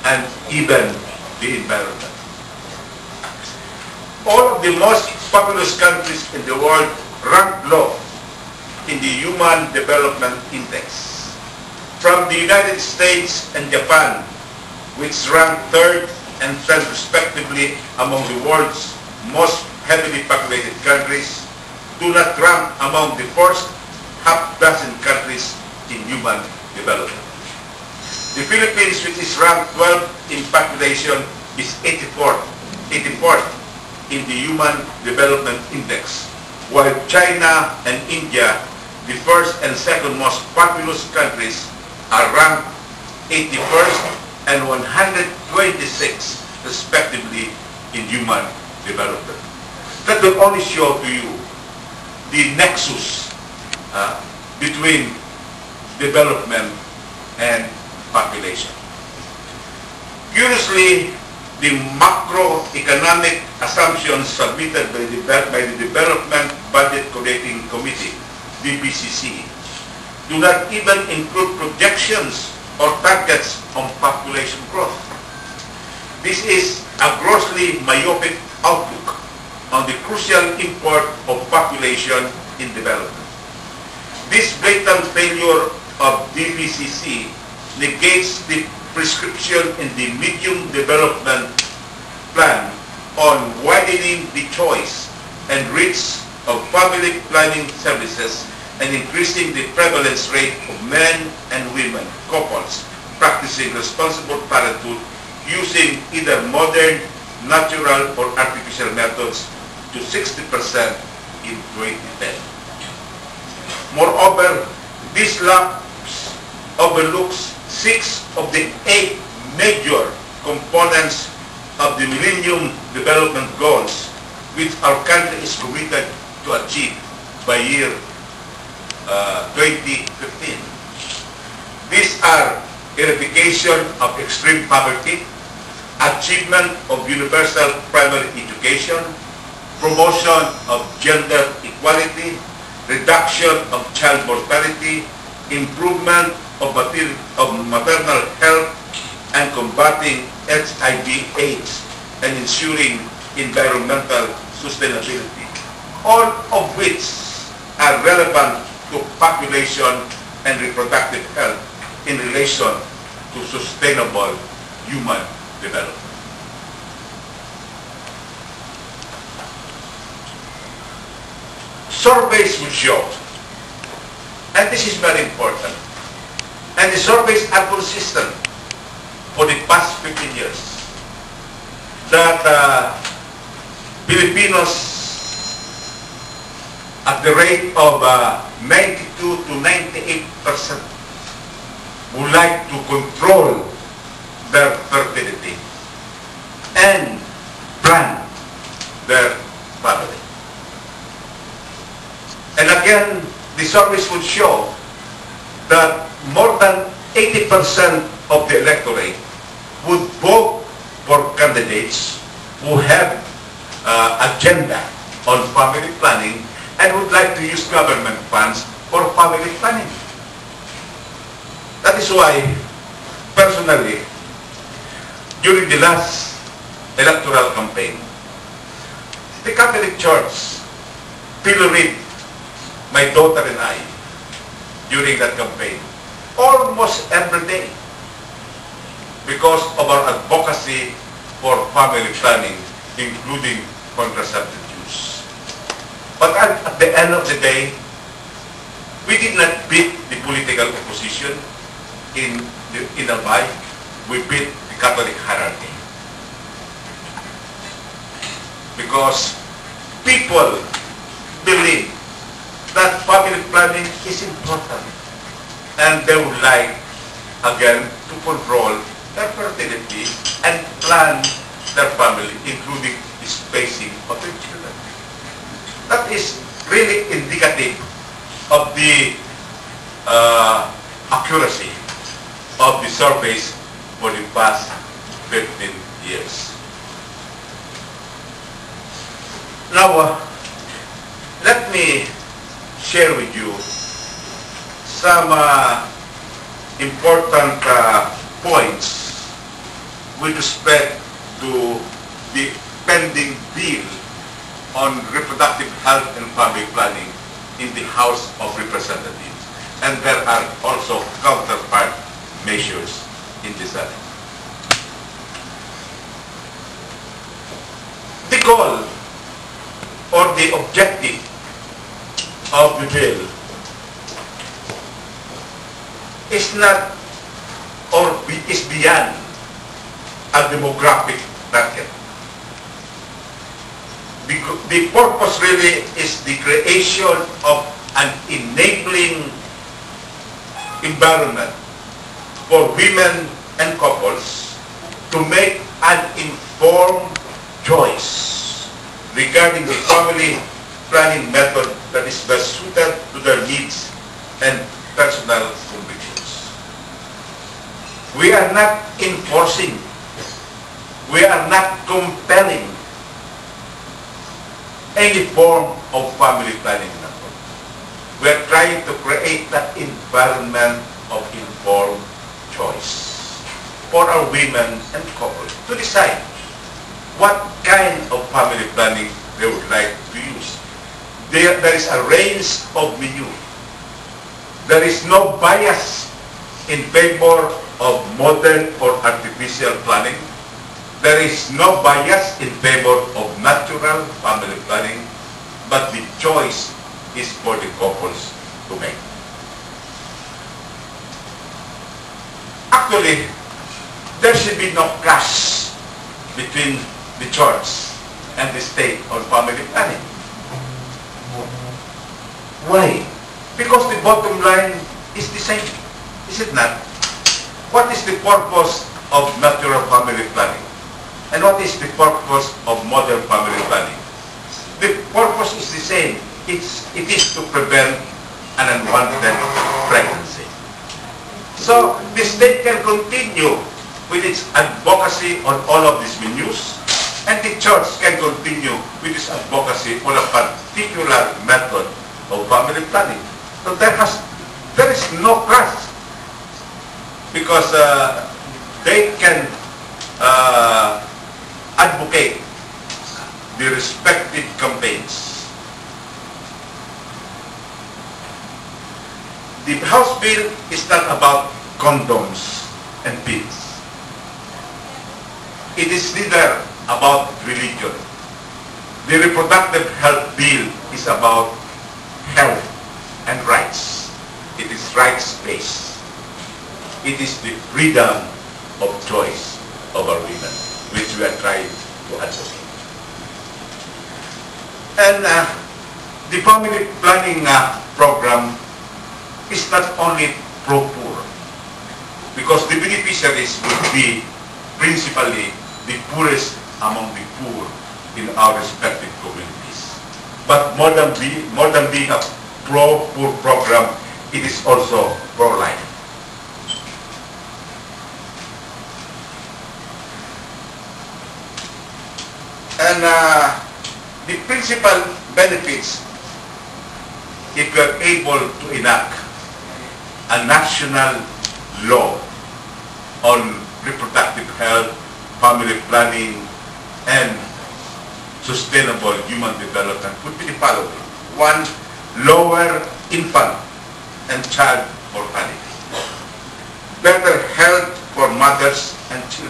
and even the environment. All of the most populous countries in the world rank low in the Human Development Index. From the United States and Japan, which rank 3rd and 10th respectively among the world's most heavily populated countries, do not rank among the first half-dozen countries in human development. The Philippines, which is ranked 12th in population, is 84th in the Human Development Index, while China and India, the first and second most populous countries, are ranked 81st and 126 respectively in human development. That will only show to you the nexus between development and population. Curiously, the macroeconomic assumptions submitted by the Development Budget Coordinating Committee, DBCC, do not even include projections or targets on population growth. This is a grossly myopic outlook on the crucial import of population in development. This blatant failure of DBCC negates the prescription in the medium development plan on widening the choice and reach of public planning services and increasing the prevalence rate of men and women, couples, practicing responsible parenthood using either modern, natural, or artificial methods to 60% in 2010. Moreover, this lapse overlooks 6 of the 8 major components of the Millennium Development Goals, which our country is committed to achieve by year 2015. These are eradication of extreme poverty, achievement of universal primary education, promotion of gender equality, reduction of child mortality, improvement of maternal health, and combating HIV/AIDS, and ensuring environmental sustainability, all of which are relevant to population and reproductive health in relation to sustainable human development. Surveys will show, and this is very important, and the surveys are consistent for the past 15 years, that Filipinos at the rate of 92 to 98% would like to control their fertility and plan their family. And again, the surveys would show that more than 80% of the electorate would vote for candidates who have agenda on family planning and would like to use government funds for family planning. That is why, personally, during the last electoral campaign, the Catholic Church pilloried my daughter and I during that campaign almost every day because of our advocacy for family planning, including contraceptive use. But at the end of the day, we did not beat the political opposition in Albay. We beat the Catholic hierarchy. Because people believe that family planning is important, and they would like, again, to control their fertility and plan their family, including the spacing of their children. That is really indicative of the accuracy of the surveys for the past 15 years. Now, let me share with you some important points with respect to the pending bill on reproductive health and family planning in the House of Representatives. And there are also counterpart measures in the Senate. The goal or the objective of the bill is not or is beyond a demographic target. The purpose really is the creation of an enabling environment for women and couples to make an informed choice regarding the family planning method that is best suited to their needs and personal convictions. We are not enforcing, we are not compelling any form of family planning method. We are trying to create that environment of informed choice for our women and couples to decide what kind of family planning they would like to use. There is a range of menu. There is no bias in favor of modern or artificial planning. There is no bias in favor of natural family planning, but the choice is for the couples to make. Actually, there should be no clash between the church and the state on family planning. Why? Because the bottom line is the same, is it not? What is the purpose of natural family planning? And what is the purpose of modern family planning? The purpose is the same. It is to prevent an unwanted pregnancy. So the state can continue with its advocacy on all of these menus, and the church can continue with its advocacy on a particular method of family planning. So there is no clash, because they can advocate the respective campaigns. The House bill is not about condoms and pills. It is neither about religion. The reproductive health bill is about health and rights. It is rights-based. It is the freedom of choice of our women, which we are trying to advocate. And the family planning program is not only pro-poor, because the beneficiaries would be principally the poorest among the poor in our respective communities. But more than being a pro-poor program, it is also pro-life. And the principal benefits, if we are able to enact a national law on reproductive health, family planning, and sustainable human development, would be the following. 1, lower infant and child mortality. Better health for mothers and children.